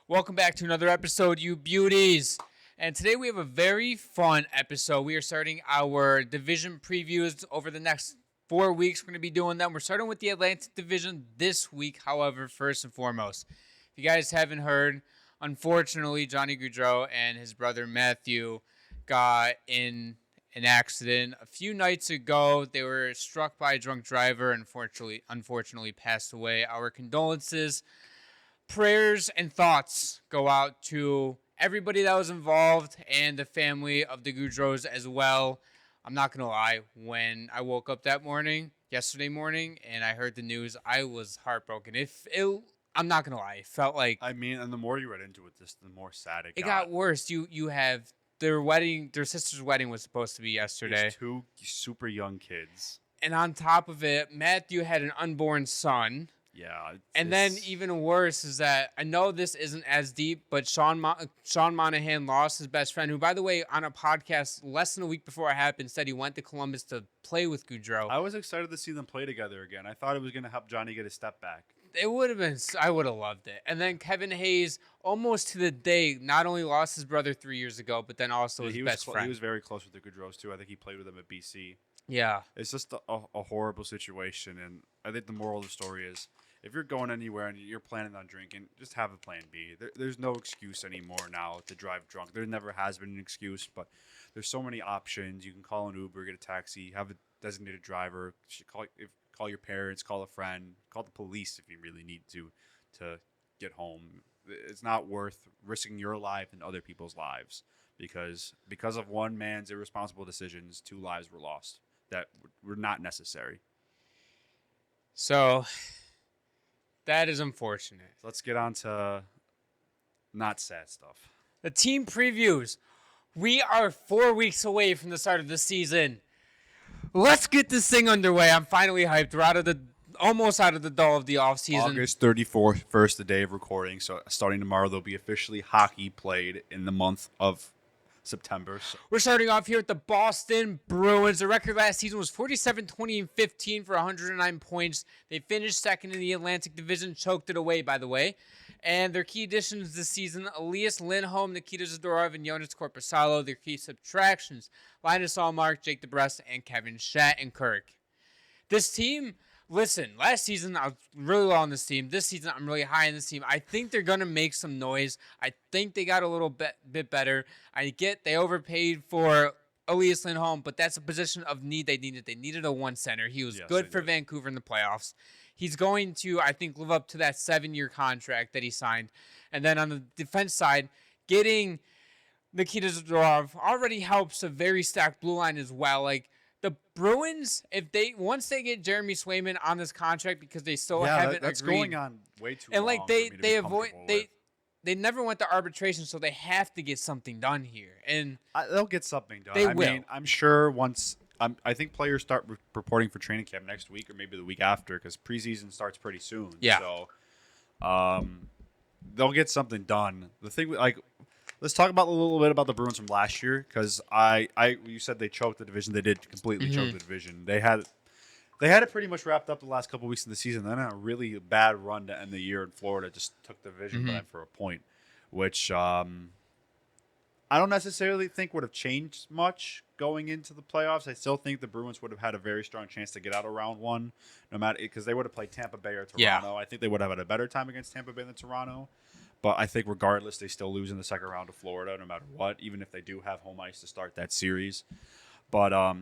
Welcome back to another episode, you beauties. And today we have a very fun episode. We are starting our division previews over the next 4 weeks. We're going to be doing them. We're starting with the Atlantic Division this week, however, first and foremost. If you guys haven't heard, unfortunately, Johnny Gaudreau and his brother Matthew got in an accident a few nights ago. They were struck by a drunk driver and unfortunately passed away. Our condolences. Prayers and thoughts go out to everybody that was involved and the family of the Goudreaus as well. I'm not going to lie. When I woke up yesterday morning, and I heard the news, I was heartbroken. I'm not going to lie. It felt like And the more you read into it, the more sad it got. It got worse. You have their sister's wedding was supposed to be yesterday. There's two super young kids. And on top of it, Matthew had an unborn son. Yeah. And then even worse is that I know this isn't as deep, but Sean Monahan lost his best friend, who, by the way, on a podcast less than a week before it happened, said he went to Columbus to play with Gaudreau. I was excited to see them play together again. I thought it was going to help Johnny get a step back. It would have been. I would have loved it. And then Kevin Hayes, almost to the day, not only lost his brother 3 years ago, but then also his best friend. He was very close with the Gaudreaus, too. I think he played with them at BC. Yeah. It's just a horrible situation, and I think the moral of the story is, if you're going anywhere and you're planning on drinking, just have a plan B. There's no excuse anymore now to drive drunk. There never has been an excuse, but there's so many options. You can call an Uber, get a taxi, have a designated driver, call your parents, call a friend, call the police if you really need to get home. It's not worth risking your life and other people's lives because of one man's irresponsible decisions, 2 lives were lost that were not necessary. So that is unfortunate. Let's get on to not sad stuff. The team previews. We are 4 weeks away from the start of the season. Let's get this thing underway. I'm finally hyped. We're almost out of the dull of the offseason. August 34th, first the day of recording. So starting tomorrow, there'll be officially hockey played in the month of September. So. We're starting off here with the Boston Bruins. The record last season was 47-20-15 for 109 points. They finished second in the Atlantic Division, choked it away, by the way. And their key additions this season, Elias Lindholm, Nikita Zadorov, and Jonas Korpisalo. Their key subtractions, Linus Allmark, Jake DeBrusk, and Kevin Shattenkirk. This team... Listen, last season I was really low on this team. This season I'm really high on this team. I think they're going to make some noise. I think they got a little bit better. I get they overpaid for Elias Lindholm, but that's a position of need they needed. They needed a one center. He was good for Vancouver in the playoffs. He's going to, I think, live up to that 7-year contract that he signed. And then on the defense side, getting Nikita Zadorov already helps a very stacked blue line as well. Like, the Bruins, once they get Jeremy Swayman on this contract because they still haven't that's agreed. going on way too and long. And they never went to arbitration, so they have to get something done here. And they'll get something done. They will. I'm sure once. I think players start reporting for training camp next week or maybe the week after because preseason starts pretty soon. Yeah. So, they'll get something done. The thing, let's talk about a little bit about the Bruins from last year because you said they choked the division. They did completely choke the division. They had it pretty much wrapped up the last couple weeks of the season. Then a really bad run to end the year in Florida just took the division by for a point, which I don't necessarily think would have changed much going into the playoffs. I still think the Bruins would have had a very strong chance to get out of round one, no matter because they would have played Tampa Bay or Toronto. Yeah. I think they would have had a better time against Tampa Bay than Toronto. But I think regardless, they still lose in the second round of Florida, no matter what, even if they do have home ice to start that series. But I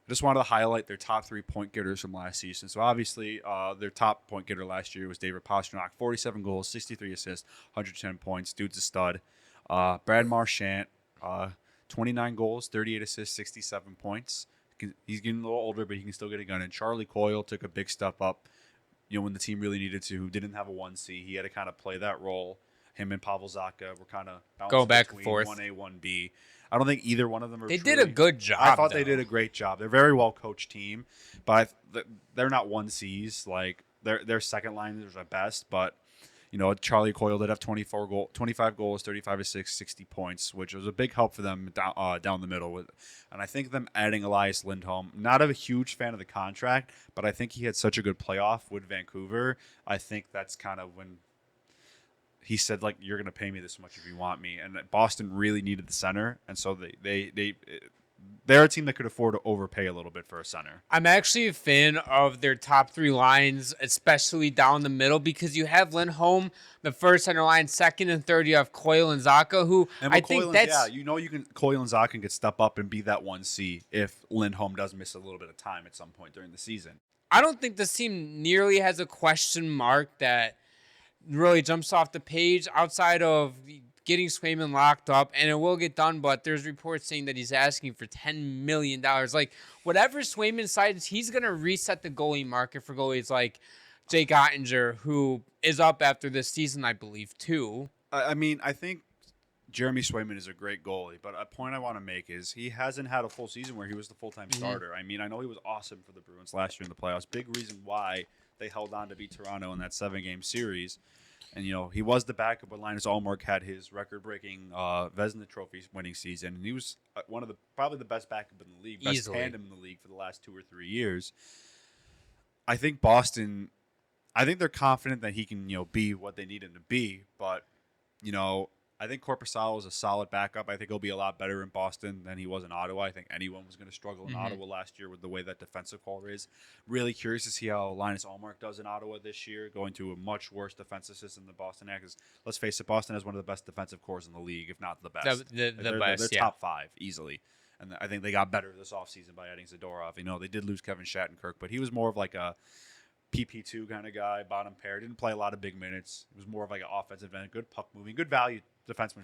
just wanted to highlight their top 3 point getters from last season. So obviously, their top point getter last year was David Pastrnak, 47 goals, 63 assists, 110 points. Dude's a stud. Brad Marchand, 29 goals, 38 assists, 67 points. He's getting a little older, but he can still get it done. And Charlie Coyle took a big step up, when the team really needed to, who didn't have a 1C. He had to kind of play that role. Him and Pavel Zacha were kind of go back and forth. 1A, 1B. I don't think either one of them are. They did a good job. I thought they did a great job. They're a very well coached team, but they're not 1Cs. Like their second liners are best, but Charlie Coyle did have 25 goals, 35 assists, 60 points, which was a big help for them down the middle. And I think them adding Elias Lindholm, not a huge fan of the contract, but I think he had such a good playoff with Vancouver. I think that's kind of when he said, like, you're going to pay me this much if you want me. And Boston really needed the center. And so they're a team that could afford to overpay a little bit for a center. I'm actually a fan of their top three lines, especially down the middle, because you have Lindholm, the first center line, second and third. You have Coyle and Zaka, who I think that's Coyle and Zaka could step up and be that 1C if Lindholm does miss a little bit of time at some point during the season. I don't think this team nearly has a question mark that really jumps off the page outside of getting Swayman locked up, and it will get done, but there's reports saying that he's asking for $10 million. Like, whatever Swayman decides, he's going to reset the goalie market for goalies like Jake Ottinger, who is up after this season, I believe, too. I mean, I think Jeremy Swayman is a great goalie, but a point I want to make is he hasn't had a full season where he was the full-time starter. I mean, I know he was awesome for the Bruins last year in the playoffs. Big reason why they held on to beat Toronto in that 7-game series. And, he was the backup when Linus Ullmark had his record-breaking Vezina Trophy winning season. And he was probably the best backup in the league, best tandem in the league for the last 2 or 3 years. I think Boston, they're confident that he can, be what they need him to be. But, I think Korpisalo is a solid backup. I think he'll be a lot better in Boston than he was in Ottawa. I think anyone was going to struggle in Ottawa last year with the way that defensive core is. Really curious to see how Linus Ullmark does in Ottawa this year, going to a much worse defensive system than Boston had. Because let's face it, Boston has one of the best defensive cores in the league, if not the best. The best, they're top 5 easily. And I think they got better this offseason by adding Zadorov. They did lose Kevin Shattenkirk, but he was more of like a PP2 kind of guy, bottom pair. Didn't play a lot of big minutes. It was more of like an offensive end, good puck moving, good value defenseman.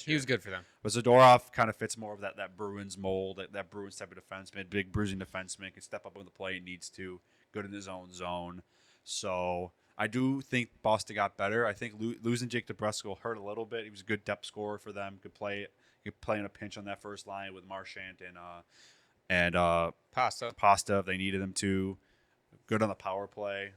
He was good for them. But Zadorov kind of fits more of that Bruins mold, that Bruins type of defenseman, big bruising defenseman, can step up on the play he needs to, good in his own zone. So I do think Boston got better. I think losing Jake DeBrusk hurt a little bit. He was a good depth scorer for them. Could play in a pinch on that first line with Marchand and Pasta if they needed him to. Good on the power play.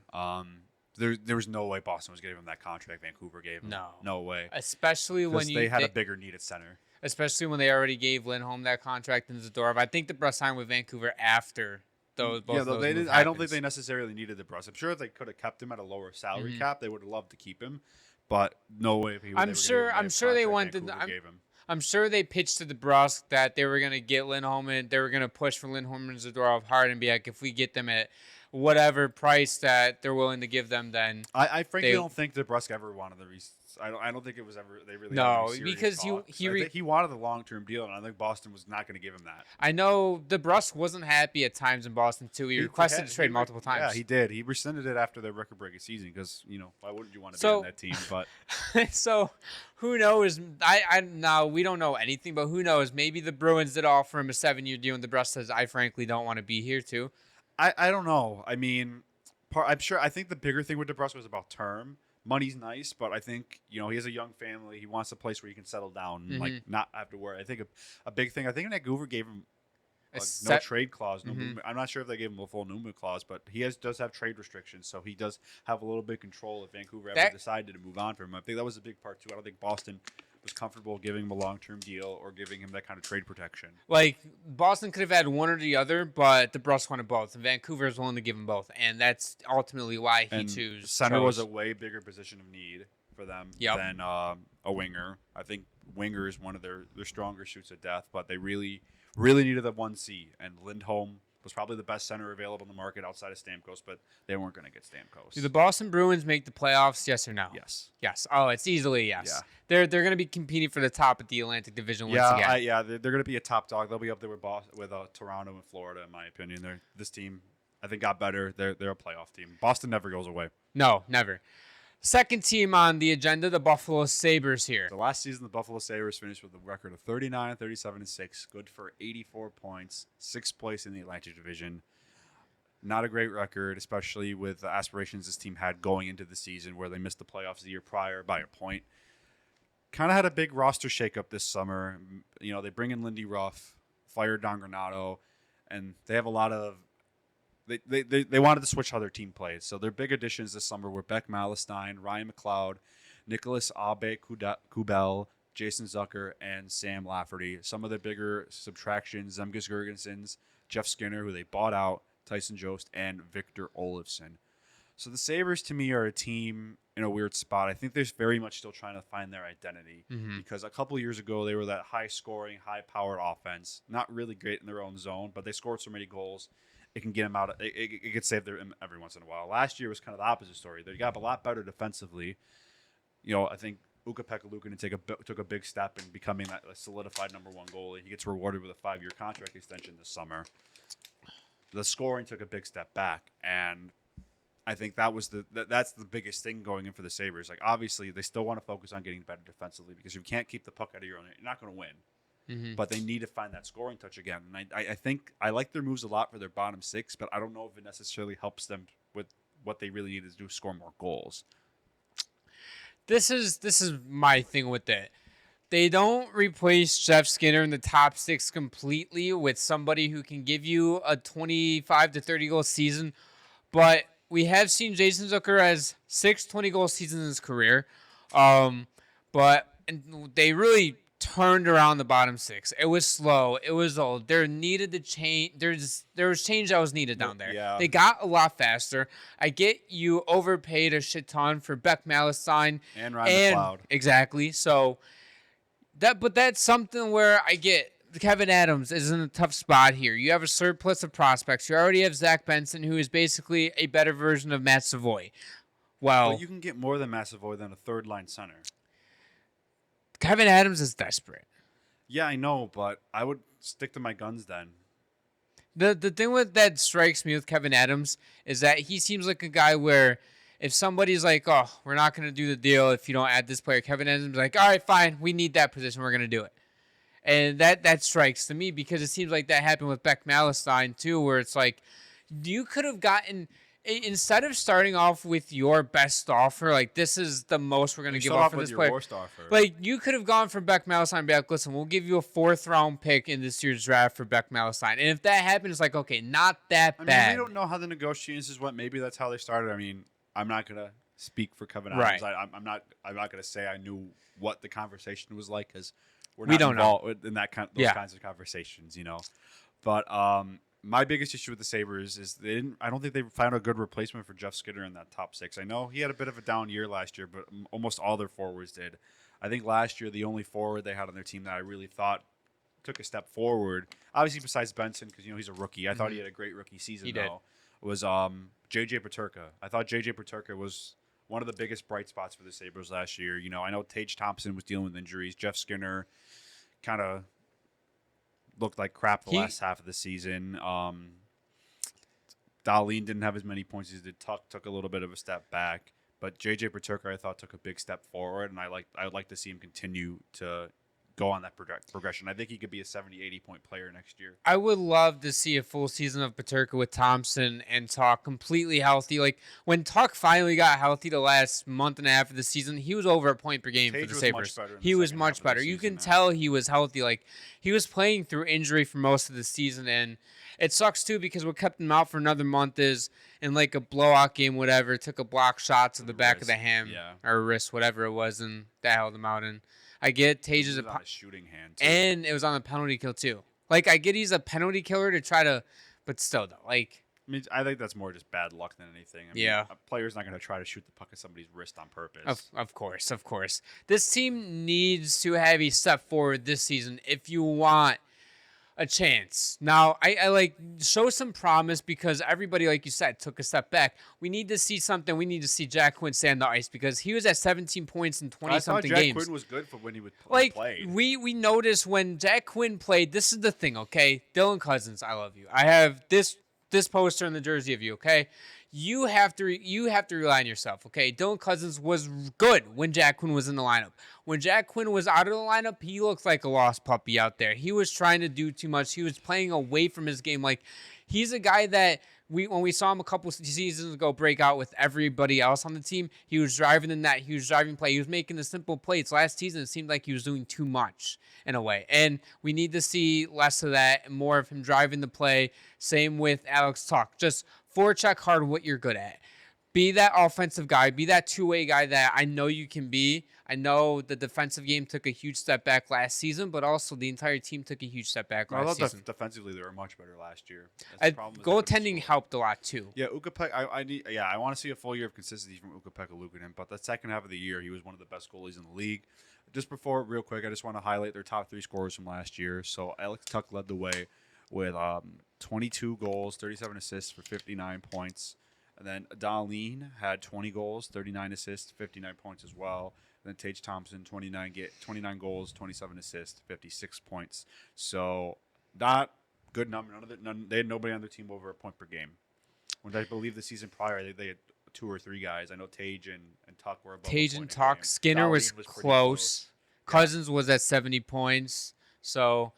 There was no way Boston was giving him that contract Vancouver gave him. No way. Especially when they had a bigger need at center. Especially when they already gave Lindholm that contract in Zadorov. I think DeBrusk signed with Vancouver after those. I don't think they necessarily needed DeBrusk. I'm sure if they could have kept him at a lower salary cap, they would have loved to keep him. But no way. I'm sure they wanted. I'm sure they pitched to DeBrusk that they were going to get Lindholm and they were going to push for Lindholm and Zadorov hard and be like, if we get them at whatever price that they're willing to give them, then I frankly don't think DeBrusk ever wanted the I don't think it was ever they really because he wanted the long-term deal, and I think Boston was not going to give him that. I know DeBrusk wasn't happy at times in Boston too. He requested to trade multiple times. Yeah, he did. He rescinded it after the record-breaking season because why wouldn't you want to be on that team? But so who knows? Now we don't know anything, but who knows? Maybe the Bruins did offer him a 7-year deal, and DeBrusk says, "I frankly don't want to be here too." I don't know. I mean, I think the bigger thing with DeBrusk was about term. Money's nice, but I think he has a young family. He wants a place where he can settle down, and like not have to worry. I think a big thing. I think Vancouver gave him no trade clause, no movement. I'm not sure if they gave him a full movement clause, but he does have trade restrictions, so he does have a little bit of control if Vancouver ever decided to move on from him. I think that was a big part too. I don't think Boston was comfortable giving him a long-term deal or giving him that kind of trade protection. Like, Boston could have had one or the other, but the Bruins wanted both. And Vancouver is willing to give him both. And that's ultimately why he chose. Center was a way bigger position of need for them than a winger. I think winger is one of their stronger shoots of death, but they really, really needed the 1C. And Lindholm was probably the best center available in the market outside of Stamkos, but they weren't going to get Stamkos. Do the Boston Bruins make the playoffs, yes or no? Yes. Yes. Oh, it's easily yes. Yeah. They're going to be competing for the top of the Atlantic Division once again. They're going to be a top dog. They'll be up there with Toronto and Florida, in my opinion. This team, I think, got better. They're a playoff team. Boston never goes away. No, never. Second team on the agenda, the Buffalo Sabres here. The last season, the Buffalo Sabres finished with a record of 39, 37, and 6, good for 84 points, 6th place in the Atlantic Division. Not a great record, especially with the aspirations this team had going into the season where they missed the playoffs the year prior by a point. Kind of had a big roster shakeup this summer. They bring in Lindy Ruff, fired Don Granato, and they have a lot of They wanted to switch how their team plays. So their big additions this summer were Beck Malestein, Ryan McLeod, Nicholas Abe-Kubel, Jason Zucker, and Sam Lafferty. Some of the bigger subtractions, Zemgus Girgensons, Jeff Skinner, who they bought out, Tyson Jost, and Victor Olofsson. So the Sabres, to me, are a team in a weird spot. I think they're very much still trying to find their identity because a couple years ago they were that high-scoring, high-powered offense, not really great in their own zone, but they scored so many goals. It can get them out. It could save them every once in a while. Last year was kind of the opposite story. They got a lot better defensively. I think Ukko-Pekka Luukkonen took a big step in becoming that solidified number one goalie. He gets rewarded with a 5-year contract extension this summer. The scoring took a big step back, and I think that's the biggest thing going in for the Sabres. Like, obviously, they still want to focus on getting better defensively because if you can't keep the puck out of your own, you're not going to win. But they need to find that scoring touch again. And I think I like their moves a lot for their bottom six, but I don't know if it necessarily helps them with what they really need to do, score more goals. This is my thing with it. They don't replace Jeff Skinner in the top six completely with somebody who can give you a 25 to 30 goal season, but we have seen Jason Zucker as 6 20-goal seasons in his career, but they really turned around the bottom six. It was slow. It was old. There needed to change. There was change that was needed down there. Yeah. They got a lot faster. I get you overpaid a shit ton for Beck Malistine And Ryan McLeod. Exactly. So that's something where I get Kevin Adams is in a tough spot here. You have a surplus of prospects. You already have Zach Benson, who is basically a better version of Matt Savoy. Well, but you can get more than Matt Savoy than a third-line center. Kevin Adams is desperate. Yeah, I know, but I would stick to my guns then. The thing that strikes me with Kevin Adams is that he seems like a guy where if somebody's like, oh, we're not going to do the deal if you don't add this player, Kevin Adams is like, all right, fine, we need that position, we're going to do it. And that strikes to me because it seems like that happened with Beck Malistine too, where it's like you could have gotten – instead of starting off with your best offer, like this is the most we're going to give up for this player. Worst offer. Like you could have gone for Beck Malistine and be like, listen, we'll give you a 4th-round pick in this year's draft for Beck Malistine. And if that happens, it's like, okay, not that bad. We don't know how the negotiations went. Maybe that's how they started. I mean, I'm not going to speak for Kevin Adams. Right. I'm not going to say I knew what the conversation was like because we don't involved in those kinds of conversations, But my biggest issue with the Sabres is I don't think they found a good replacement for Jeff Skinner in that top six. I know he had a bit of a down year last year, but almost all their forwards did. I think last year the only forward they had on their team that I really thought took a step forward, obviously besides Benson, because he's a rookie. I thought he had a great rookie season. Was JJ Peterka. I thought JJ Peterka was one of the biggest bright spots for the Sabres last year. I know Tage Thompson was dealing with injuries. Jeff Skinner kind of looked like crap the last half of the season. Dahlin didn't have as many points as he did. Tuck took a little bit of a step back. But JJ Peterka, I thought, took a big step forward, and I would like to see him continue to go on that progression. I think he could be a 70, 80-point player next year. I would love to see a full season of Peterka with Thompson and Tuck completely healthy. Like, when Tuck finally got healthy the last month and a half of the season, he was over a point per game for the Sabres. He was much better. You can tell he was healthy. Like, he was playing through injury for most of the season, and it sucks, too, because what kept him out for another month is in, like, a blowout game, whatever, took a block shot to the back of the ham or wrist, whatever it was, and that held him out. And I get Tage is on a shooting hand, too. And it was on a penalty kill, too. Like, I get he's a penalty killer to try to, but still, though, like. I think that's more just bad luck than anything. A player's not going to try to shoot the puck at somebody's wrist on purpose. Of course. This team needs to have a step forward this season if you want a chance. Now, I like show some promise because everybody, like you said, took a step back. We need to see something. We need to see Jack Quinn stay on the ice because he was at 17 points in 20-something games. Jack Quinn was good for when he would play. We noticed when Jack Quinn played, this is the thing, okay? Dylan Cousins, I love you. I have this poster in the jersey of you, okay? You have to rely on yourself, okay? Dylan Cousins was good when Jack Quinn was in the lineup. When Jack Quinn was out of the lineup, he looked like a lost puppy out there. He was trying to do too much. He was playing away from his game. Like, he's a guy that when we saw him a couple seasons ago break out with everybody else on the team, he was driving the net. He was driving play. He was making the simple plays. Last season, it seemed like he was doing too much in a way. And we need to see less of that and more of him driving the play. Same with Alex Tuch. Just forecheck hard what you're good at. be that offensive guy, be that two-way guy that I know you can be. I know the defensive game took a huge step back last season, but also the entire team took a huge step back No, I last thought season. defensively they were much better last year. That's the problem. Goaltending helped a lot too. Yeah, Ukko-Pekka. I want to see a full year of consistency from Ukko-Pekka Luukkonen, but the second half of the year he was one of the best goalies in the league. Just before, real quick, I just want to highlight their top 3 scorers from last year. So Alex Tuch led the way with 22 goals, 37 assists for 59 points. And then Dahlin had 20 goals, 39 assists, 59 points as well. And then Tage Thompson, 29 goals, 27 assists, 56 points. So not good number. They had nobody on their team over a point per game. When I believe the season prior, they had 2 or 3 guys. I know Tage and Tuch were above. Tage and Tuch. Skinner was close. Cousins was at 70 points. So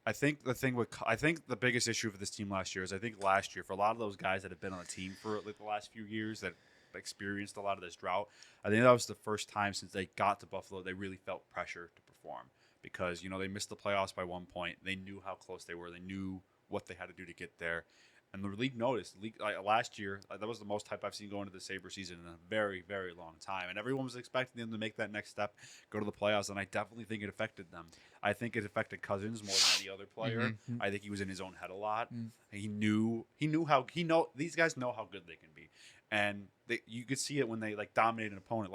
I think the biggest issue for this team last year is I think last year for a lot of those guys that have been on the team for like the last few years that experienced a lot of this drought, I think that was the first time since they got to Buffalo they really felt pressure to perform because they missed the playoffs by 1 point. They knew how close they were. They knew what they had to do to get there. And the league noticed. Last year, that was the most hype I've seen going into the Sabre season in a very, very long time. And everyone was expecting them to make that next step, go to the playoffs, and I definitely think it affected them. I think it affected Cousins more than any other player. Mm-hmm. I think he was in his own head a lot. Mm. These guys know how good they can be. And you could see it when they dominated an opponent.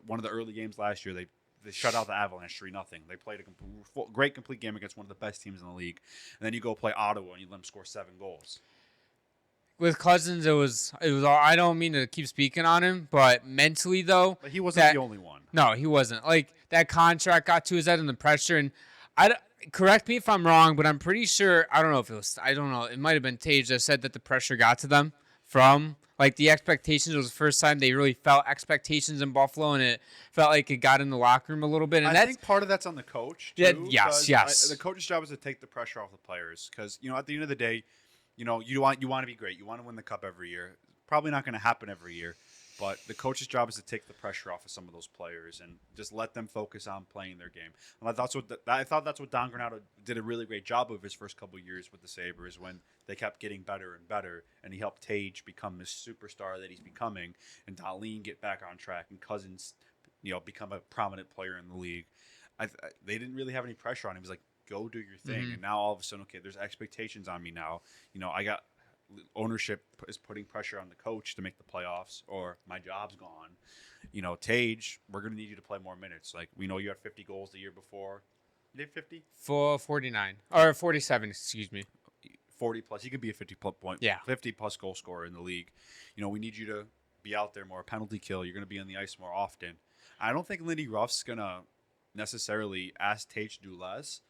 One of the early games last year, they shut out the Avalanche 3-0. They played a great complete game against one of the best teams in the league. And then you go play Ottawa and you let them score 7 goals. With Cousins, it was. I don't mean to keep speaking on him, but mentally though, but he wasn't the only one. No, he wasn't. That contract got to his head and the pressure. And correct me if I'm wrong, but I'm pretty sure. I don't know if it was. I don't know. It might have been Tage that said that the pressure got to them from. The expectations was the first time they really felt expectations in Buffalo, and it felt like it got in the locker room a little bit. And I think part of that's on the coach, too. Yeah, yes. The coach's job is to take the pressure off the players because, at the end of the day, you want to be great. You want to win the cup every year. Probably not going to happen every year, but the coach's job is to take the pressure off of some of those players and just let them focus on playing their game. And I thought that's what Don Granato did a really great job of his first couple of years with the Sabres when they kept getting better and better, and he helped Tage become this superstar that he's becoming, and Dahlin get back on track, and Cousins, become a prominent player in the league. They didn't really have any pressure on him. He was like, go do your thing. Mm-hmm. And now all of a sudden, okay, there's expectations on me now. I got ownership is putting pressure on the coach to make the playoffs, or my job's gone. Tage, we're going to need you to play more minutes. We know you had 50 goals the year before. You did 50? 49 or 47, excuse me. 40 plus. He could be a 50 plus goal scorer in the league. We need you to be out there more. Penalty kill. You're going to be on the ice more often. I don't think Lindy Ruff's going to necessarily ask Tage to do less.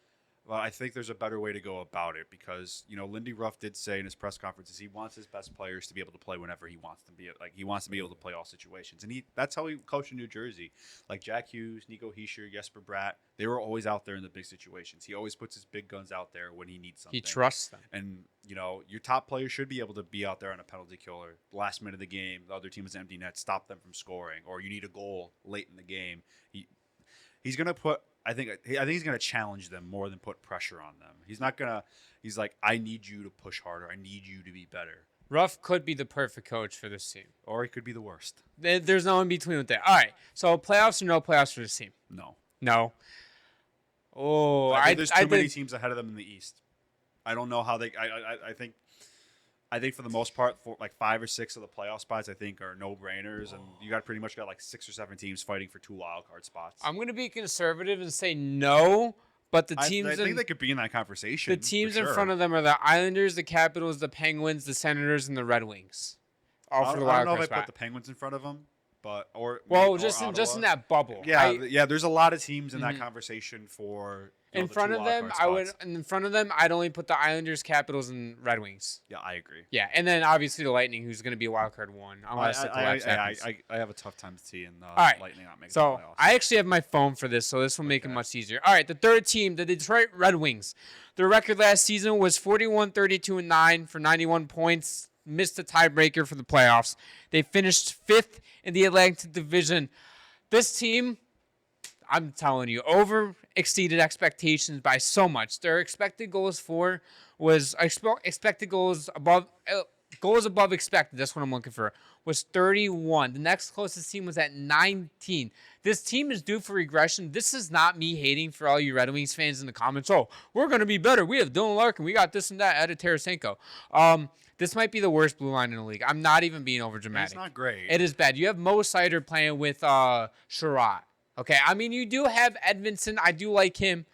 Well, I think there's a better way to go about it because, Lindy Ruff did say in his press conferences he wants his best players to be able to play whenever he wants them to be. He wants to be able to play all situations. And that's how he coached in New Jersey. Jack Hughes, Nico Hischier, Jesper Bratt, they were always out there in the big situations. He always puts his big guns out there when he needs something. He trusts them. And, your top players should be able to be out there on a penalty killer. Last minute of the game, the other team is empty net, stop them from scoring. Or you need a goal late in the game. He's going to put... I think he's going to challenge them more than put pressure on them. He's not going to – he's like, I need you to push harder. I need you to be better. Ruff could be the perfect coach for this team. Or he could be the worst. There's no in between with that. All right, so playoffs or no playoffs for this team? No. Oh, there's too many teams ahead of them in the East. I don't know how they – I think for the most part, for 5 or 6 of the playoff spots, I think are no-brainers, and you pretty much got 6 or 7 teams fighting for 2 wild card spots. I'm going to be conservative and say no, but the teams I think they could be in that conversation. The teams in front of them are the Islanders, the Capitals, the Penguins, the Senators, and the Red Wings. All for the wild card spot. I don't know if I put the Penguins in front of them, but just in that bubble. Yeah, there's a lot of teams in that conversation for. In front of them, I'd only put the Islanders, Capitals, and Red Wings. Yeah, I agree. Yeah, and then obviously the Lightning, who's going to be a wild card 1. I have a tough time seeing the Lightning not making the playoffs. I actually have my phone for this, so this will make it much easier. All right, the third team, the Detroit Red Wings. Their record last season was 41-32-9 for 91 points. Missed the tiebreaker for the playoffs. They finished 5th in the Atlantic Division. This team, I'm telling you, exceeded expectations by so much. Their expected goals above Goals above expected, that's what I'm looking for, was 31. The next closest team was at 19. This team is due for regression. This is not me hating for all you Red Wings fans in the comments. Oh, we're going to be better. We have Dylan Larkin. We got this and that. Added Tarasenko. This might be the worst blue line in the league. I'm not even being over dramatic. It's not great. It is bad. You have Mo Seider playing with Sherratt. Okay, I mean, you do have Edmondson. I do like him.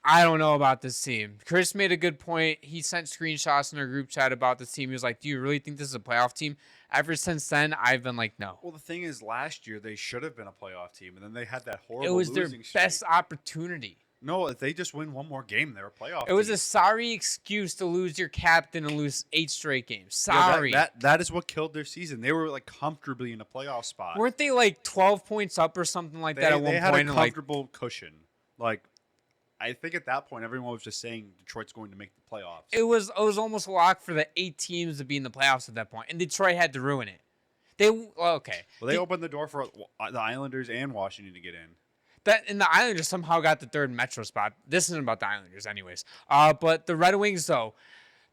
I don't know about this team. Chris made a good point. He sent screenshots in our group chat about this team. He was like, do you really think this is a playoff team? Ever since then, I've been like, no. Well, the thing is, last year they should have been a playoff team, and then they had that horrible It was their losing best streak. opportunity. No, if they just win one more game, they're a playoff It was team. a sorry excuse to lose your captain and lose 8 straight games. Yeah, Sorry. that is what killed their season. They were like comfortably in a playoff spot. Weren't they like 12 points up or something like that at one They had point? a And like, comfortable cushion. Like, I think at that point, everyone was just saying Detroit's going to make the playoffs. it was almost a lock for the 8 teams to be in the playoffs at that point, and Detroit had to ruin it. Okay. Well, they opened the door for the Islanders and Washington to get in. And the Islanders somehow got the 3rd Metro spot. This isn't about the Islanders, anyways. But the Red Wings, though,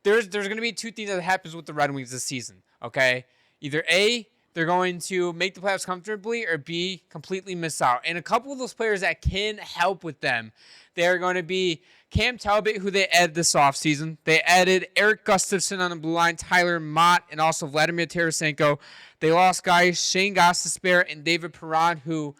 there's going to be 2 things that happens with the Red Wings this season. Okay, either A, they're going to make the playoffs comfortably, or B, completely miss out. And a couple of those players that can help with them, they're going to be Cam Talbot, who they added this offseason. They added Eric Gustafsson on the blue line, Tyler Mott, and also Vladimir Tarasenko. They lost guys Shane Gostisbehere and David Perron, who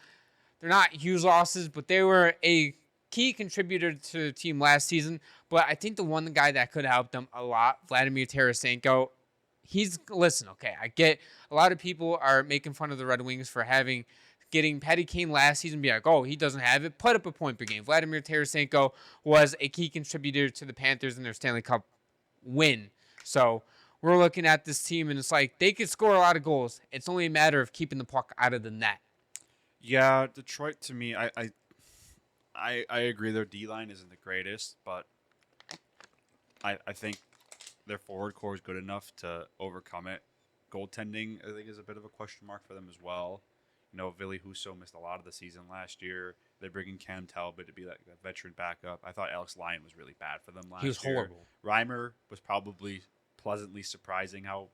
they're not huge losses, but they were a key contributor to the team last season. But I think the one guy that could help them a lot, Vladimir Tarasenko, okay, I get a lot of people are making fun of the Red Wings for getting Patty Kane last season, be like, oh, he doesn't have it. Put up a point per game. Vladimir Tarasenko was a key contributor to the Panthers in their Stanley Cup win. So we're looking at this team, and it's like they could score a lot of goals. It's only a matter of keeping the puck out of the net. Yeah, Detroit, to me, I agree their D-line isn't the greatest, but I think their forward core is good enough to overcome it. Goaltending, I think, is a bit of a question mark for them as well. You know, Ville Husso missed a lot of the season last year. They're bringing Cam Talbot to be like a veteran backup. I thought Alex Lyon was really bad for them last year. He was horrible. Reimer was probably pleasantly surprising how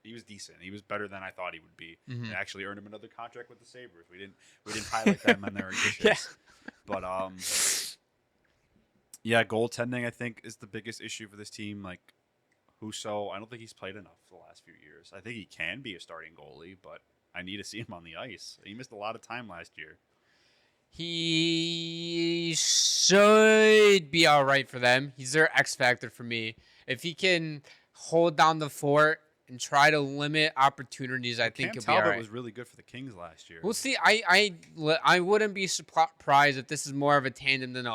he was decent. He was better than I thought he would be. Mm-hmm. They actually earned him another contract with the Sabres. We didn't highlight them on their dishes. Yeah. But yeah, goaltending I think is the biggest issue for this team. Like Husso, I don't think he's played enough for the last few years. I think he can be a starting goalie, but I need to see him on the ice. He missed a lot of time last year. He should be all right for them. He's their X factor for me. If he can hold down the fort and try to limit opportunities, I think he'll be all Talbot right. was really good for the Kings last year. We'll see. I wouldn't be surprised if this is more of a tandem than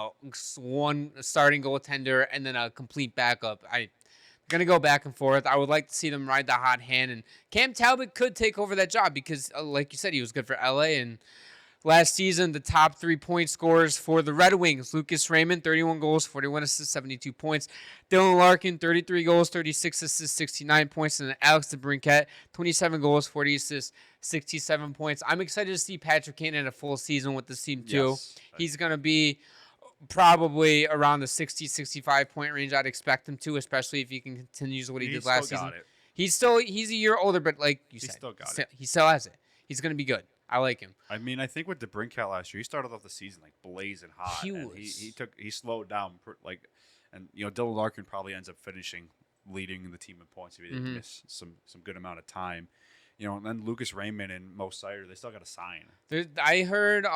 one starting goaltender and then a complete backup. I'm going to go back and forth. I would like to see them ride the hot hand, and Cam Talbot could take over that job because, like you said, he was good for LA. And last season, the top 3-point scorers for the Red Wings: Lucas Raymond, 31 goals, 41 assists, 72 points. Dylan Larkin, 33 goals, 36 assists, 69 points. And then Alex DeBrincat, 27 goals, 40 assists, 67 points. I'm excited to see Patrick Kane in a full season with this team, too. Yes. He's going to be probably around the 60, 65 point range. I'd expect him to, especially if he can continue what he did last season. He's a year older, but like you said, he still has it. He's going to be good. I like him. I mean, I think with DeBrincat last year, he started off the season like blazing hot. He slowed down and you know, Dylan Larkin probably ends up leading the team in points if he didn't miss some good amount of time. You know, and then Lucas Raymond and Mo Seider, they still got to sign. I heard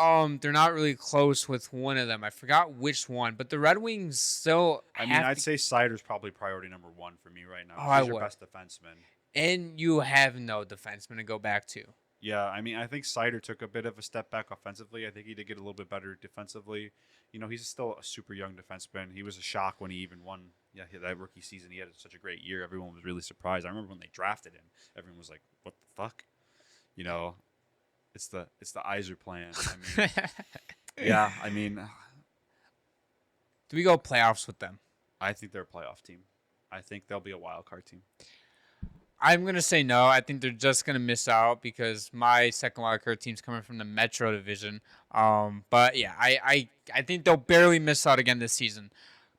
they're not really close with one of them. I forgot which one, but the Red Wings still. I'd say Seider's probably priority number 1 for me right now. He's your best defenseman. And you have no defenseman to go back to. Yeah, I mean, I think Seider took a bit of a step back offensively. I think he did get a little bit better defensively. You know, he's still a super young defenseman. He was a shock when he even won that rookie season. He had such a great year. Everyone was really surprised. I remember when they drafted him, everyone was like, what the fuck? You know, it's the Iser plan. I mean, do we go playoffs with them? I think they're a playoff team. I think they'll be a wild card team. I'm going to say no. I think they're just going to miss out because my second wild card team's coming from the Metro Division. But yeah, I think they'll barely miss out again this season.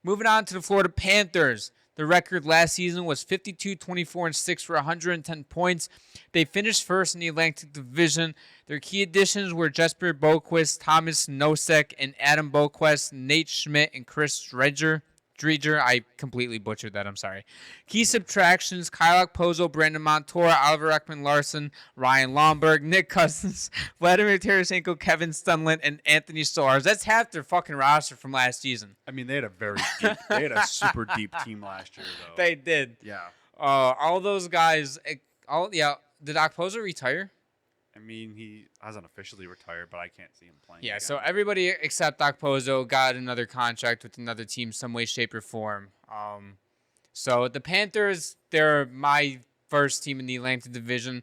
Moving on to the Florida Panthers. The record last season was 52-24-6 for 110 points. They finished first in the Atlantic Division. Their key additions were Jesper Boquist, Thomas Nosek, and Adam Boquist, Nate Schmidt, and Chris Dredger. I completely butchered that. I'm sorry. Key subtractions: Kyle Pozo, Brandon Montour, Oliver Ekman-Larsson, Ryan Lomberg, Nick Cousins, Vladimir Tarasenko, Kevin Stunlin, and Anthony Stolarz. That's half their fucking roster from last season. I mean, they had a super deep team last year, though. They did. Yeah. All those guys. Did Okposo retire? I mean, he hasn't officially retired, but I can't see him playing. Yeah, again. so everybody except Okposo got another contract with another team some way, shape, or form. So the Panthers, they're my first team in the Atlantic Division.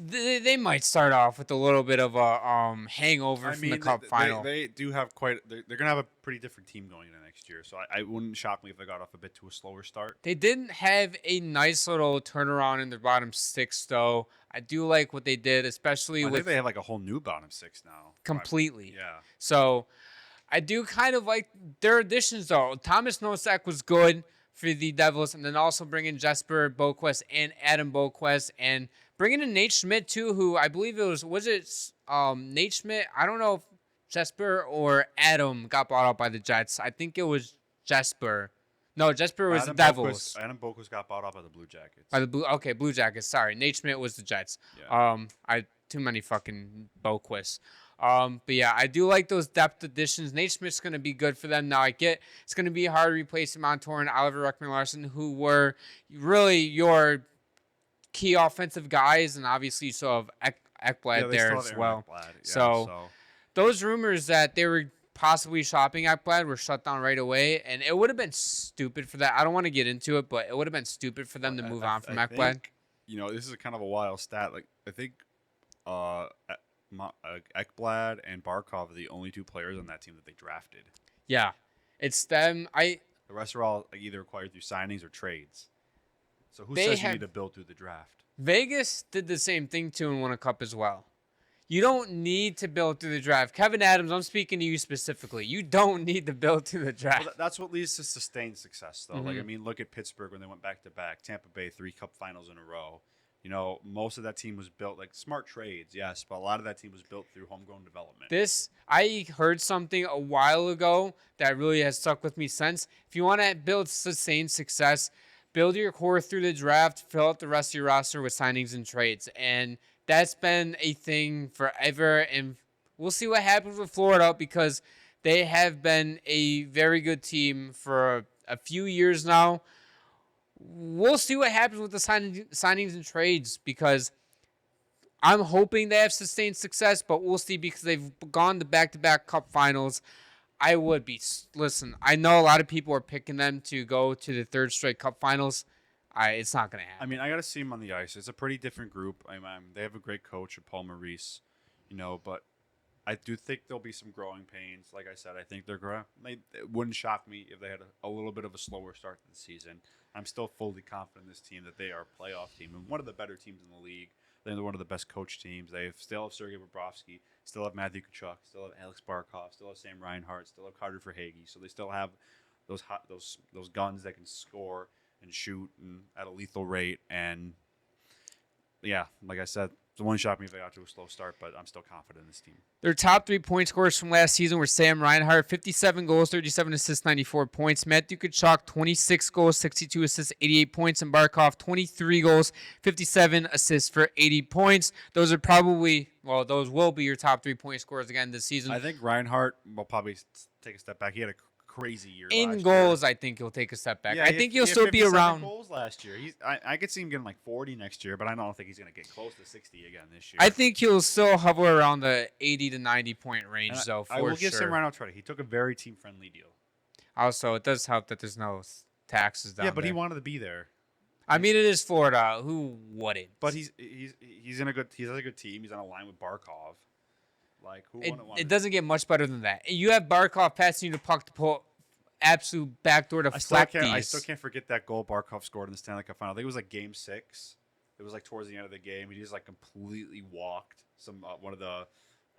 They might start off with a little bit of a hangover from the Cup final. They do have they're going to have a pretty different team going into next year, so I wouldn't shock me if they got off a bit to a slower start. They didn't have a nice little turnaround in their bottom six, though. I do like what they did, especially I with... think they have like a whole new bottom six now. Completely. Yeah. So I do kind of like their additions, though. Thomas Nosek was good for the Devils, and then also bringing Jesper Boquist and Adam Boquist, and bringing in Nate Schmidt, too, who I believe was it Nate Schmidt? I don't know if Jesper or Adam got bought out by the Jets. I think it was Jesper. No, Jesper was the Devils. Adam Boquist got bought out by the Blue Jackets. Blue Jackets. Sorry, Nate Schmidt was the Jets. Yeah. Too many fucking Boquists. But yeah, I do like those depth additions. Nate Schmidt's going to be good for them. Now I get it's going to be hard replacing Montour and Oliver Ekman-Larsson, who were really your key offensive guys, and obviously you still have Ekblad there as well. Yeah, so those rumors that they were possibly shopping Ekblad were shut down right away, and it would have been stupid for that. I don't want to get into it, but it would have been stupid for them to move on from Ekblad. This is kind of a wild stat. Like I think Ekblad and Barkov are the only two players on that team that they drafted. Yeah, it's them. The rest are all either acquired through signings or trades. So who says you need to build through the draft? Vegas did the same thing too and won a cup as well. You don't need to build through the draft. Kevin Adams, I'm speaking to you specifically. You don't need to build through the draft. Well, that's what leads to sustained success, though. Mm-hmm. Look at Pittsburgh when they went back-to-back. Tampa Bay, 3 cup finals in a row. Most of that team was built like smart trades, yes, but a lot of that team was built through homegrown development. I heard something a while ago that really has stuck with me since. If you want to build sustained success, build your core through the draft, fill out the rest of your roster with signings and trades. And that's been a thing forever. And we'll see what happens with Florida because they have been a very good team for a few years now. We'll see what happens with the signings and trades because I'm hoping they have sustained success, but we'll see because they've gone to back-to-back cup finals. I would be. Listen, I know a lot of people are picking them to go to the 3rd straight cup finals. It's not going to happen. I got to see them on the ice. It's a pretty different group. They have a great coach, Paul Maurice, but I do think there'll be some growing pains. Like I said, I think they're growing. It wouldn't shock me if they had a little bit of a slower start to the season. I'm still fully confident in this team that they are a playoff team and one of the better teams in the league. They're one of the best coach teams. They still have Sergei Bobrovsky, still have Matthew Tkachuk, still have Alex Barkov, still have Sam Reinhart, still have Carter Verhaeghe. So they still have those guns that can score and shoot and at a lethal rate. And yeah, like I said, the one shot me if they got to a slow start, but I'm still confident in this team. Their top 3 point scorers from last season were Sam Reinhart, 57 goals, 37 assists, 94 points. Matthew Tkachuk, 26 goals, 62 assists, 88 points. And Barkov, 23 goals, 57 assists for 80 points. Those will be your top 3 point scorers again this season. I think Reinhart will probably take a step back. He had a crazy year in goals year. I think he'll take a step back. Yeah, I think he'll still be around goals last year. I could see him getting like 40 next year, but I don't think he's going to get close to 60 again this year. I think he'll still hover around the 80 to 90 point range though. I will give Sam Reinhart credit. He took a very team friendly deal. Also, it does help that there's no taxes down there. Yeah, but he wanted to be there. It is Florida. Who wouldn't? But he's in a good team. He's on a line with Barkov. Like who wouldn't want it doesn't get much better than that. You have Barkov passing you the puck to pull absolute backdoor to flat these. I still can't forget that goal Barkov scored in the Stanley Cup final. I think it was like Game 6. It was like towards the end of the game. He just like completely walked one of the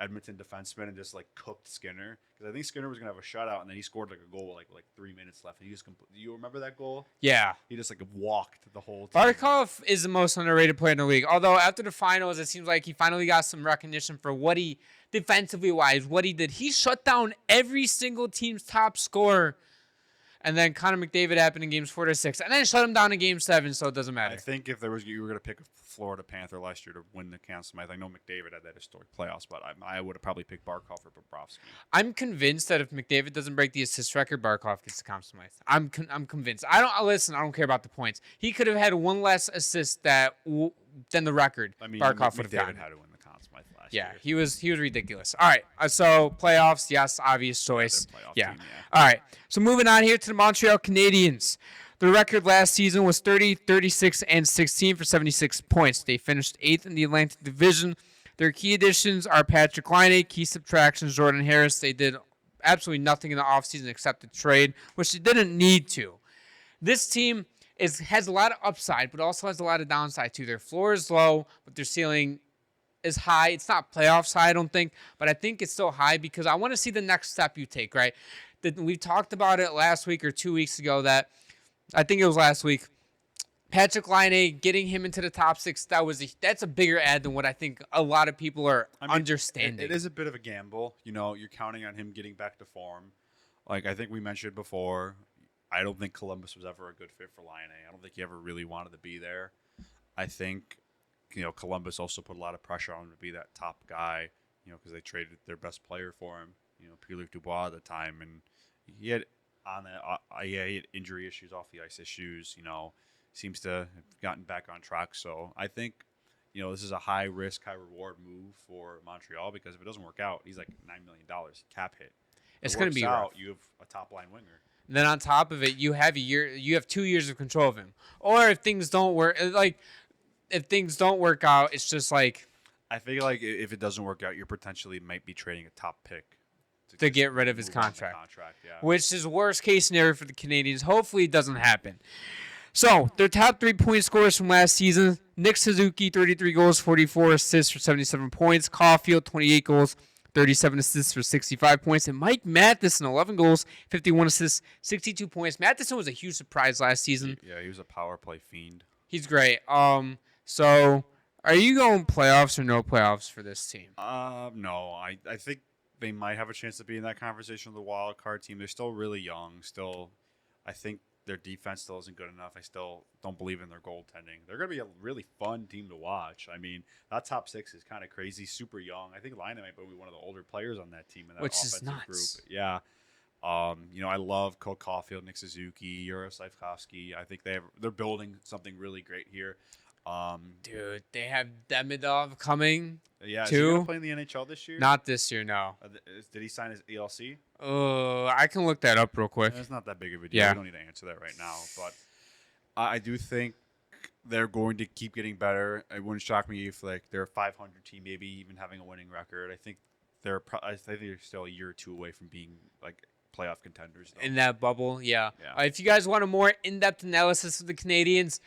Edmonton defenseman and just like cooked Skinner, because I think Skinner was gonna have a shutout, and then he scored like a goal with like 3 minutes left. And he just do you remember that goal? Yeah. He just like walked the whole team. Barkov is the most underrated player in the league. Although after the finals, it seems like he finally got some recognition for what he defensively wise, what he did. He shut down every single team's top scorer. And then Connor McDavid happened in games 4 to 6, and then shut him down in game 7, so it doesn't matter. I think if you were going to pick a Florida Panther last year to win the Conn Smythe, I know McDavid had that historic playoffs, but I would have probably picked Barkov or Bobrovsky. I'm convinced that if McDavid doesn't break the assist record, Barkov gets the Conn Smythe. I'm convinced. I don't care about the points. He could have had one less assist than the record. I mean, Barkov would have McDavid gotten. had to win the Conn Smythe last Yeah, year. he was ridiculous. All right, so playoffs, yes, obvious choice. Yeah. All right, so moving on here to the Montreal Canadiens. Their record last season was 30, 36, and 16 for 76 points. They finished 8th in the Atlantic Division. Their key additions are Patrick Laine, key subtractions, Jordan Harris. They did absolutely nothing in the offseason except the trade, which they didn't need to. This team has a lot of upside, but also has a lot of downside too. Their floor is low, but their ceiling is high. It's not playoffs high, I don't think, but I think it's still high because I want to see the next step you take, right? We talked about it last week or 2 weeks ago that I think it was last week. Patrick Laine, getting him into the top 6, that's a bigger ad than what I think a lot of people are understanding. It is a bit of a gamble. You know, you're counting on him getting back to form. Like I think we mentioned before, I don't think Columbus was ever a good fit for Laine. I don't think he ever really wanted to be there. I think, Columbus also put a lot of pressure on him to be that top guy, because they traded their best player for him, Pierre-Luc Dubois at the time. And he had he had injury issues, off the ice issues, seems to have gotten back on track. So I think, this is a high risk, high reward move for Montreal, because if it doesn't work out, he's like $9 million cap hit. It's going to be rough. You have a top line winger. And then on top of it, you have 2 years of control of him. Or if things don't work, out, it's just like, I feel like if it doesn't work out, you potentially might be trading a top pick to get rid of his contract. Yeah. Which is worst case scenario for the Canadiens. Hopefully it doesn't happen. So, their top 3-point scorers from last season: Nick Suzuki, 33 goals, 44 assists for 77 points. Caulfield, 28 goals, 37 assists for 65 points. And Mike Matheson, 11 goals, 51 assists, 62 points. Matheson was a huge surprise last season. Yeah, he was a power play fiend. He's great. So, are you going playoffs or no playoffs for this team? No. I think they might have a chance to be in that conversation with the wild card team. They're still really young. I think their defense still isn't good enough. I still don't believe in their goaltending. They're going to be a really fun team to watch. I mean, that top 6 is kind of crazy, super young. I think Laine might be one of the older players on that team in that offensive group. Yeah. I love Cole Caulfield, Nick Suzuki, Juraj Slafkovsky. I think they're building something really great here. Dude, they have Demidov coming. Yeah, too. Is he going to play in the NHL this year? Not this year, no. Did he sign his ELC? I can look that up real quick. It's not that big of a deal. Yeah. We don't need to answer that right now. But I do think they're going to keep getting better. It wouldn't shock me if they're a 500 team, maybe even having a winning record. I think they're still a year or two away from being playoff contenders, though. In that bubble. Yeah. If you guys want a more in-depth analysis of the Canadiens,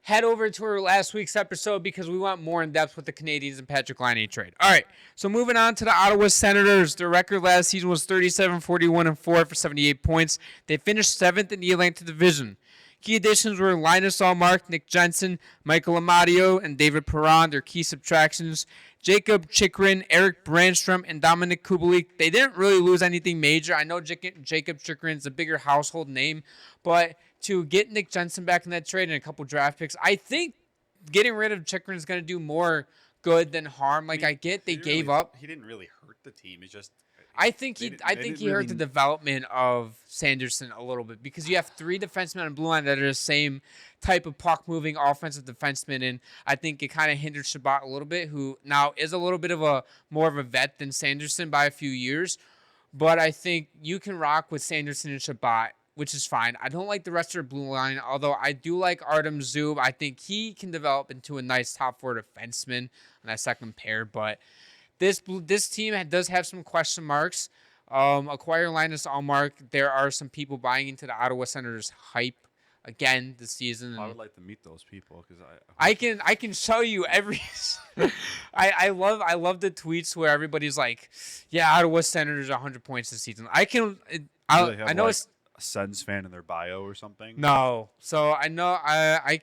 head over to our last week's episode because we want more in depth with the Canadiens and Patrick Laine trade. All right, so moving on to the Ottawa Senators. Their record last season was 37, 41, and 4 for 78 points. They finished 7th in the Atlantic Division. Key additions were Linus Ullmark, Nick Jensen, Michael Amadio, and David Perron. Their key subtractions: Jacob Chikrin, Eric Brandstrom, and Dominic Kubalik. They didn't really lose anything major. I know Jacob Chikrin's a bigger household name, but to get Nick Jensen back in that trade and a couple draft picks, I think getting rid of Chikrin is going to do more good than harm. I get they gave up. He didn't really hurt the team. It's just I think he hurt the development of Sanderson a little bit because you have 3 defensemen on blue line that are the same type of puck moving offensive defenseman, and I think it kind of hindered Shabbat a little bit, who now is a little bit of more of a vet than Sanderson by a few years. But I think you can rock with Sanderson and Shabbat, which is fine. I don't like the rest of their blue line, although I do like Artem Zub. I think he can develop into a nice top 4 defenseman on that second pair, but this team does have some question marks. Acquire Linus Ullmark. There are some people buying into the Ottawa Senators hype. again this season. I would like to meet those people because I can show you every. I love the tweets where everybody's like, yeah, Ottawa Senators 100 points this season. I know it's a Sens fan in their bio or something. no, so I know I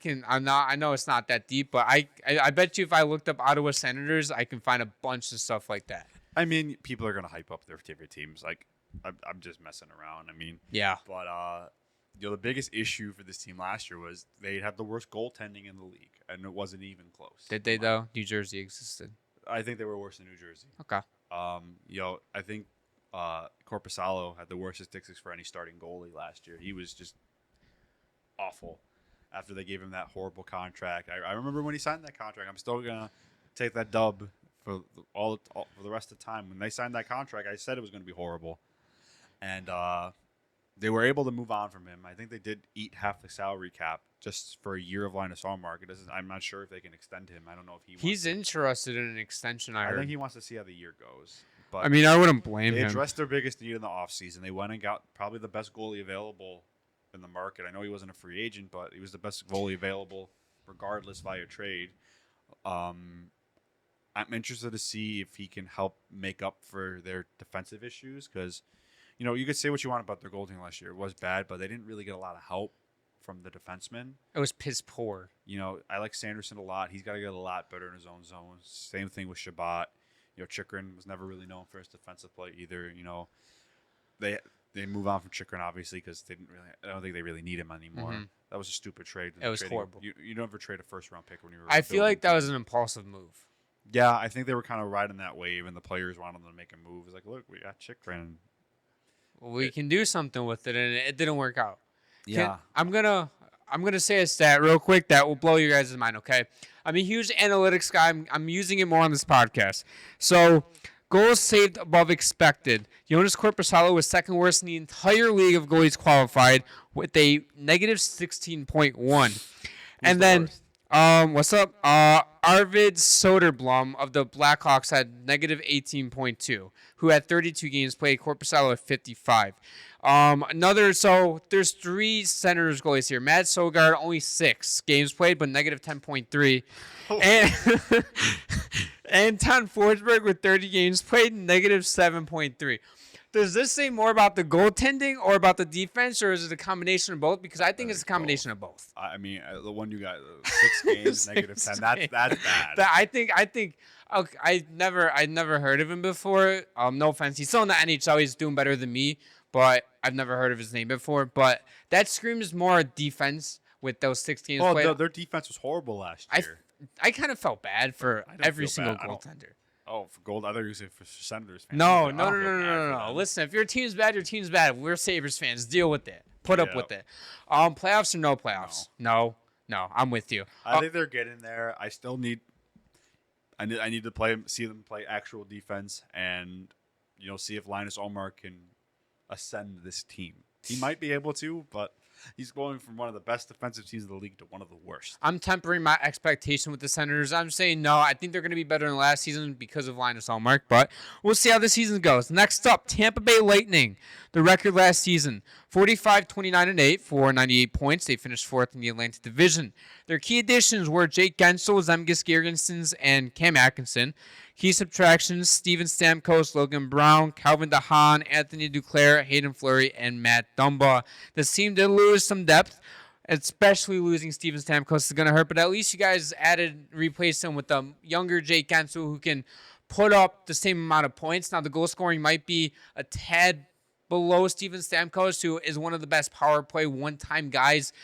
know it's not that deep, but I bet you if I looked up Ottawa Senators, I can find a bunch of stuff like that. I mean, people are gonna hype up their favorite teams. Like, I'm just messing around. I mean, Yeah. but the biggest issue for this team last year was they had the worst goaltending in the league, and it wasn't even close. Did they though? New Jersey existed. I think they were worse than New Jersey. Okay. I think Korpisalo had the worst statistics for any starting goalie last year. He was just awful after they gave him that horrible contract. I remember when he signed that contract. I'm still gonna take that dub for for the rest of the time. When they signed that contract, I said it was going to be horrible, and they were able to move on from him. I think they did eat half the salary cap just for a year of Linus Ullmark. I'm not sure if they can extend him. I don't know if he's interested in an extension. I think he wants to see how the year goes. But I mean, I wouldn't blame they him. addressed their biggest need in the offseason. They went and got probably the best goalie available in the market. I know he wasn't a free agent, but he was the best goalie available regardless via trade. I'm interested to see if he can help make up for their defensive issues because, you could say what you want about their goaltending last year. It was bad, but they didn't really get a lot of help from the defensemen. It was piss poor. I like Sanderson a lot. He's got to get a lot better in his own zone. Same thing with Shabbat. Chikrin was never really known for his defensive play either. They move on from Chikrin obviously because I don't think they really need him anymore. Mm-hmm. That was a stupid trade. It was horrible. You don't ever trade a first round pick when you were. I feel like that was an impulsive move. Yeah, I think they were kind of riding that wave, and the players wanted them to make a move. It's like, look, we got Chikrin. We can do something with it, and it didn't work out. Yeah, I'm gonna say a stat real quick that will blow you guys' mind. Okay, I'm a huge analytics guy. I'm using it more on this podcast. So, goals saved above expected. Jonas Korpisalo was second worst in the entire league of goalies qualified with a negative 16.1. And then, what's up? Arvid Soderblom of the Blackhawks had negative 18.2, who had 32 games played. Korpisalo at 55. There's 3 Senators goalies here. Matt Sogard, only 6 games played, but negative 10.3. And Anton Forsberg with 30 games played, negative 7.3. Does this say more about the goaltending or about the defense, or is it a combination of both? Because I think it's a combination of both. I mean, the one you got 6 games, negative 10. That's bad. But I think. Okay, I never heard of him before. No offense, he's still in the NHL. He's doing better than me, but I've never heard of his name before. But that screams more defense with those 6 games played. Well, their defense was horrible last year. I kind of felt bad for every single goaltender. Oh, for gold, I thought you were saying for Senators fans. No. Listen, if your team's bad, your team's bad. We're Sabres fans. Deal with it. Put up with it. Playoffs or no playoffs? No. I'm with you. I think they're getting there. I still need. I need to see them play actual defense, and see if Linus Ullmark can ascend this team. He might be able to, but he's going from one of the best defensive teams in the league to one of the worst. I'm tempering my expectation with the Senators. I'm saying no. I think they're going to be better than last season because of Linus Ullmark, but we'll see how the season goes. Next up, Tampa Bay Lightning. The record last season, 45-29-8 for 98 points. They finished 4th in the Atlantic Division. Their key additions were Jake Gensel, Zemgus Girgensons, and Cam Atkinson. Key subtractions, Steven Stamkos, Logan Brown, Calvin DeHaan, Anthony Duclair, Hayden Fleury, and Matt Dumba. This team did lose some depth, especially losing Steven Stamkos is going to hurt, but at least you guys replaced him with a younger Jake Gensel who can put up the same amount of points. Now, the goal scoring might be a tad below Steven Stamkos, who is one of the best power play one-time guys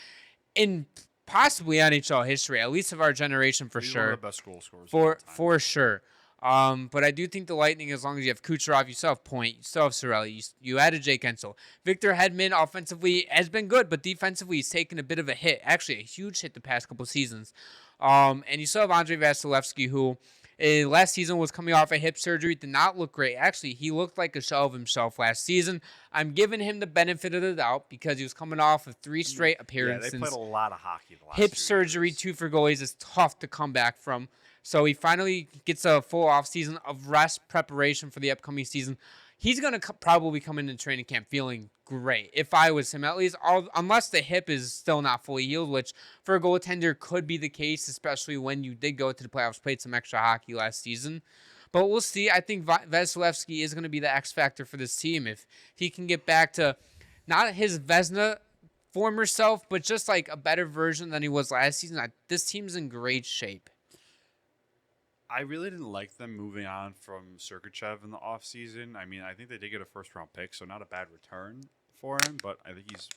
in possibly NHL history, at least of our generation for sure. One of the best goal scorers for sure. But I do think the Lightning, as long as you have Kucherov, you still have Point, you still have Cirelli, you added Jake Gensel. Victor Hedman offensively has been good, but defensively he's taken a bit of a hit, actually a huge hit the past couple seasons. And you still have Andrei Vasilevsky, who last season was coming off a hip surgery, did not look great. Actually, he looked like a shell of himself last season. I'm giving him the benefit of the doubt because he was coming off of 3 straight appearances. Yeah, they played a lot of hockey the last hip surgery, too, for goalies is tough to come back from. So he finally gets a full offseason of rest preparation for the upcoming season. he's going to probably come into training camp feeling great. If I was him, at least, unless the hip is still not fully healed, which for a goaltender could be the case, especially when you did go to the playoffs, played some extra hockey last season. But we'll see. I think Vasilevsky is going to be the X factor for this team. If he can get back to not his Vezina former self, but just like a better version than he was last season, this team's in great shape. I really didn't like them moving on from Sergachev in the offseason. I mean, I think they did get a first-round pick, so not a bad return for him, but I think he's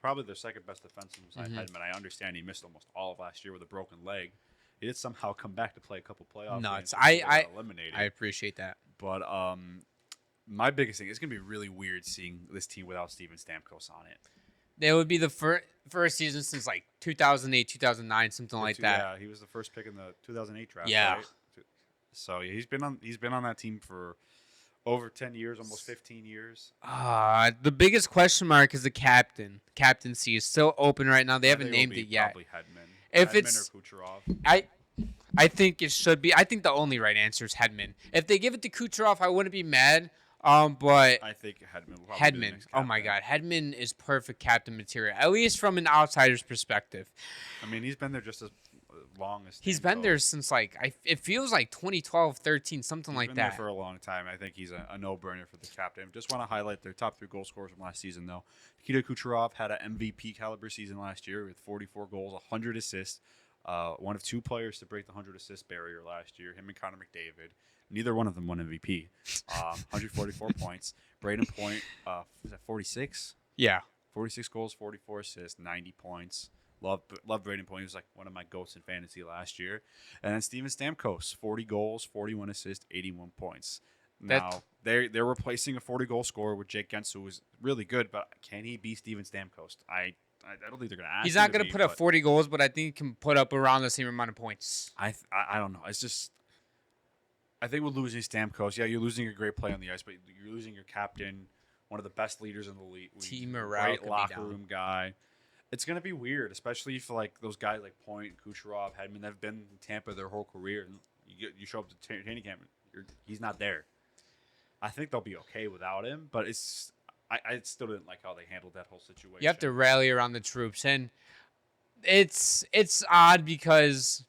probably their second-best defenseman beside Hedman. I understand he missed almost all of last year with a broken leg. He did somehow come back to play a couple playoff games. I appreciate that. But my biggest thing, it's going to be really weird seeing this team without Steven Stamkos on it. It would be the first season since like 2008, 2009, something like that. Yeah, he was the first pick in the 2008 draft. Yeah. Right? So yeah, he's been on that team for over 10 years, almost 15 years. The biggest question mark is the captain. Captaincy is still open right now. They haven't named it yet. Probably Hedman. If Hedman it's or Kucherov. I think it should be. I think the only right answer is Hedman. If they give it to Kucherov, I wouldn't be mad. But I think Hedman will probably be the next captain. Oh my God, Hedman is perfect captain material, at least from an outsider's perspective. I mean, he's been there just as long as he's been there since it feels like 2012, 13, something like that. He's been there for a long time. I think he's a no-brainer for the captain. Just want to highlight their top 3 goal scorers from last season, though. Nikita Kucherov had an MVP caliber season last year with 44 goals, 100 assists. One of 2 players to break the 100 assist barrier last year. Him and Connor McDavid. Neither one of them won MVP. 144 points. Braden Point, was that 46? Yeah. 46 goals, 44 assists, 90 points. Love Braden Point. He was like one of my goats in fantasy last year. And then Steven Stamkos, 40 goals, 41 assists, 81 points. Now, they're replacing a 40-goal scorer with Jake Gentz, who was really good, but can he be Steven Stamkos? I don't think they're going to ask him. He's not going to put up 40 goals, but I think he can put up around the same amount of points. I don't know. It's just, I think with losing Stamkos, yeah, you're losing a great play on the ice, but you're losing your captain, one of the best leaders in the league. Team morale, great locker room guy. It's going to be weird, especially for like those guys like Point, Kucherov, Hedman. They've been in Tampa their whole career, and you show up to training camp, he's not there. I think they'll be okay without him, but I still didn't like how they handled that whole situation. You have to rally around the troops, and it's odd because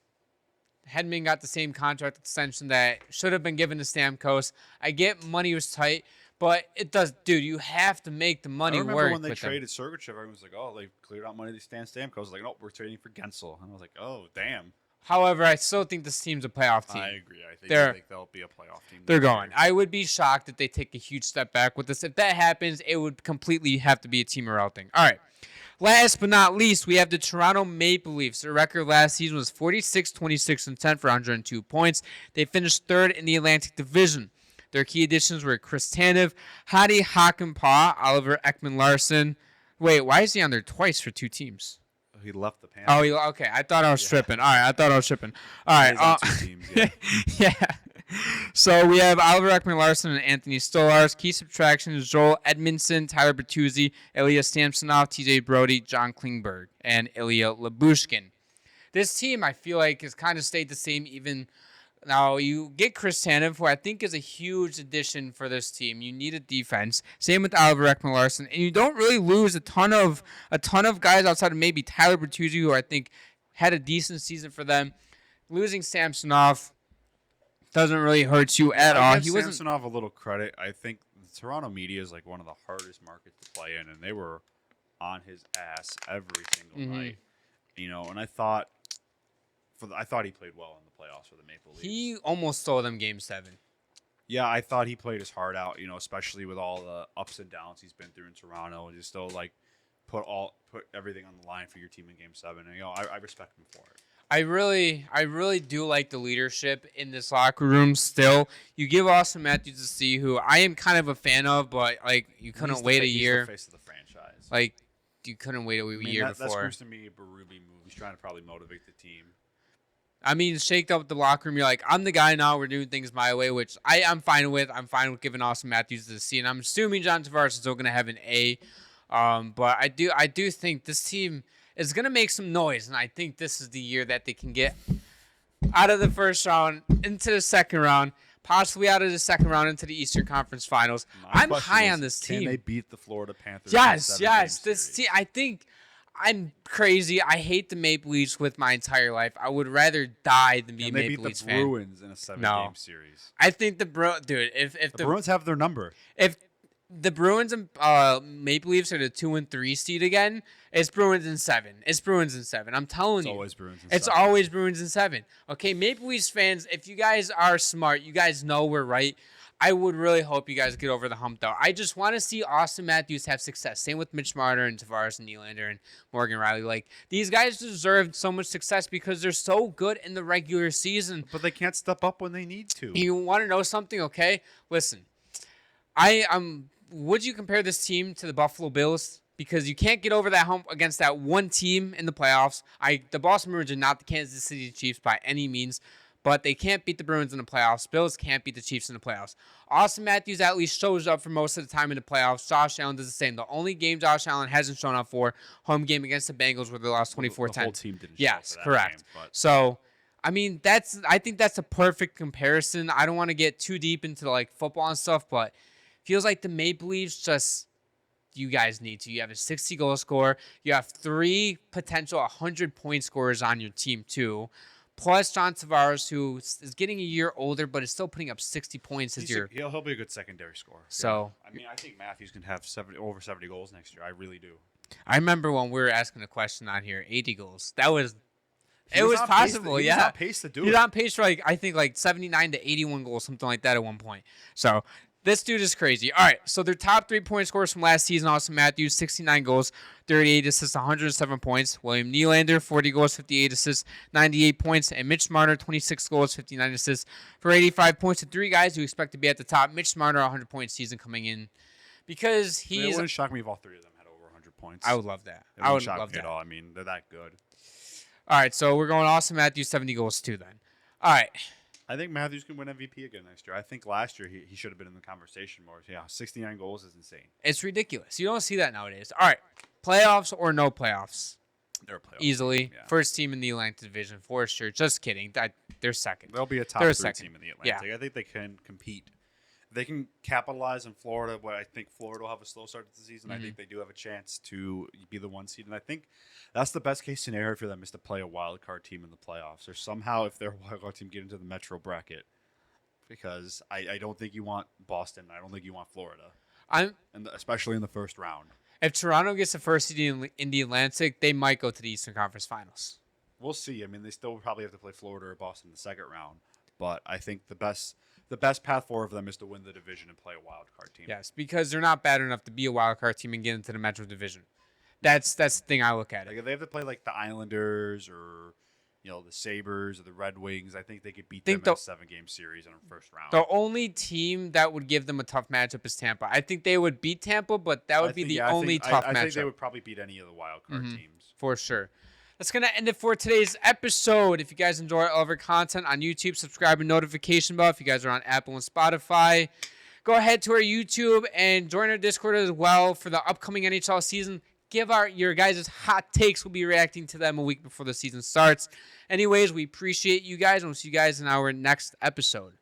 Hedman got the same contract extension that should have been given to Stamkos. I get money was tight, but it does, dude. You have to make the money work. I remember when they traded Sergachev, everyone was like, "Oh, they cleared out money to stand Stamkos." I was like, "No, we're trading for Gensel," and I was like, "Oh, damn." However, I still think this team's a playoff team. I agree. I think they'll be a playoff team. They're going. I would be shocked if they take a huge step back with this. If that happens, it would completely have to be a team morale thing. All right. Last but not least, we have the Toronto Maple Leafs. Their record last season was 46, 26, and 10 for 102 points. They finished 3rd in the Atlantic Division. Their key additions were Chris Tanev, Hadi Hakanpää, Oliver Ekman-Larsson. Wait, why is he on there twice for 2 teams? He left the Panthers. Oh, okay. I thought I was tripping. All right, I thought I was tripping. All right. He's on 2 teams, yeah. Yeah. So we have Oliver Ekman-Larsson and Anthony Stolarz. Key subtraction is Joel Edmondson, Tyler Bertuzzi, Ilya Samsonov, TJ Brody, John Klingberg, and Ilya Lyubushkin. This team, I feel like, has kind of stayed the same even now. You get Chris Tanev, who I think is a huge addition for this team. You need a defense. Same with Oliver Ekman-Larsson, and you don't really lose a ton of guys outside of maybe Tyler Bertuzzi, who I think had a decent season for them. Losing Samsonov doesn't really hurt you at all. He wasn't Samsonov a little credit. I think the Toronto media is like one of the hardest markets to play in, and they were on his ass every single night. And I thought he played well in the playoffs for the Maple Leafs. He almost stole them Game 7. Yeah, I thought he played his heart out. Especially with all the ups and downs he's been through in Toronto, and just still like put everything on the line for your team in Game 7. And I respect him for it. I really do like the leadership in this locker room still. You give Austin Matthews a C, who I am kind of a fan of, but like you couldn't wait a year. He's the face of the franchise. Like you couldn't wait a year before. That screams to me a Berube move. He's trying to probably motivate the team. I mean, shaked up the locker room. You're like, I'm the guy now. We're doing things my way, which I'm fine with. I'm fine with giving Austin Matthews the C, and I'm assuming John Tavares is still going to have an A. But I do think this team is going to make some noise, and I think this is the year that they can get out of the first round into the second round. possibly out of the second round into the Eastern Conference Finals. My I'm question high is, on this team. Can they beat the Florida Panthers? Yes. in a 7-game This series? team. I think I'm crazy. I hate the Maple Leafs with my entire life. I would rather die than be a Can they Maple beat Leafs the fan. Bruins in a 7-game series? I think the dude. If The Bruins have their number. if the Bruins and Maple Leafs are the 2 and 3 seed again, it's Bruins in 7. It's Bruins in 7. I'm telling you. Always Bruins. It's always Bruins in 7. Okay, Maple Leafs fans, if you guys are smart, you guys know we're right. I would really hope you guys get over the hump, though. I just want to see Austin Matthews have success. Same with Mitch Marner and Tavares and Nylander and Morgan Riley. Like, these guys deserve so much success because they're so good in the regular season. But they can't step up when they need to. You want to know something? Okay, listen. Would you compare this team to the Buffalo Bills? Because you can't get over that hump against that one team in the playoffs. The Boston Bruins are not the Kansas City Chiefs by any means, but they can't beat the Bruins in the playoffs. Bills can't beat the Chiefs in the playoffs. Austin Matthews at least shows up for most of the time in the playoffs. Josh Allen does the same. The only game Josh Allen hasn't shown up for, home game against the Bengals where they lost 24-10. The whole team didn't show Yes, up for that correct. game, but So, I mean, I think that's a perfect comparison. I don't want to get too deep into like football and stuff, but feels like the Maple Leafs just, you guys need to. You have a 60-goal scorer. You have 3 potential 100-point scorers on your team, too. Plus John Tavares, who is getting a year older, but is still putting up 60 points this year. He'll be a good secondary scorer. So, yeah. I mean, I think Matthews can have over 70 goals next year. I really do. I remember when we were asking a question on here, 80 goals. It was on possible, pace yeah. He was on pace to do He's it. on pace for, I think 79 to 81 goals, something like that at one point. So, this dude is crazy. All right, so their top 3-point scorers from last season, Austin Matthews, 69 goals, 38 assists, 107 points. William Nylander, 40 goals, 58 assists, 98 points. And Mitch Marner, 26 goals, 59 assists for 85 points. The 3 guys who expect to be at the top. Mitch Marner, 100-point season coming in because It he's... wouldn't shock me if all 3 of them had over 100 points. I would love that. It I wouldn't would shock love me at that. all. I mean, they're that good. All right, so we're going Austin Matthews, 70 goals too then. All right. I think Matthews can win MVP again next year. I think last year he should have been in the conversation more. Yeah, 69 goals is insane. It's ridiculous. You don't see that nowadays. All right, playoffs or no playoffs? They're a playoff Easily. team, yeah. First team in the Atlantic Division for sure. Just kidding. They're second. They'll be a top They're 3 second. team in the Atlantic. Yeah. I think they can compete. They can capitalize in Florida, but I think Florida will have a slow start to the season. Mm-hmm. I think they do have a chance to be the 1 seed, and I think that's the best case scenario for them is to play a wild card team in the playoffs, or somehow if they're a wild card team get into the Metro bracket. Because I don't think you want Boston. I don't think you want Florida, and especially in the first round. If Toronto gets the first seed in the Atlantic, they might go to the Eastern Conference Finals. We'll see. I mean, they still probably have to play Florida or Boston in the second round, but I think the best path forward for them is to win the division and play a wild card team. Yes, because they're not bad enough to be a wild card team and get into the Metro Division. That's the thing I look at it. Like if they have to play like the Islanders or the Sabres or the Red Wings, I think they could beat them in a 7-game series in a first round. The only team that would give them a tough matchup is Tampa. I think they would beat Tampa, but that would be the only tough matchup. I think they would probably beat any of the wild card teams. For sure. That's going to end it for today's episode. If you guys enjoy all of our content on YouTube, subscribe and notification bell. If you guys are on Apple and Spotify, go ahead to our YouTube and join our Discord as well for the upcoming NHL season. Give your guys' hot takes. We'll be reacting to them a week before the season starts. Anyways, we appreciate you guys, and we'll see you guys in our next episode.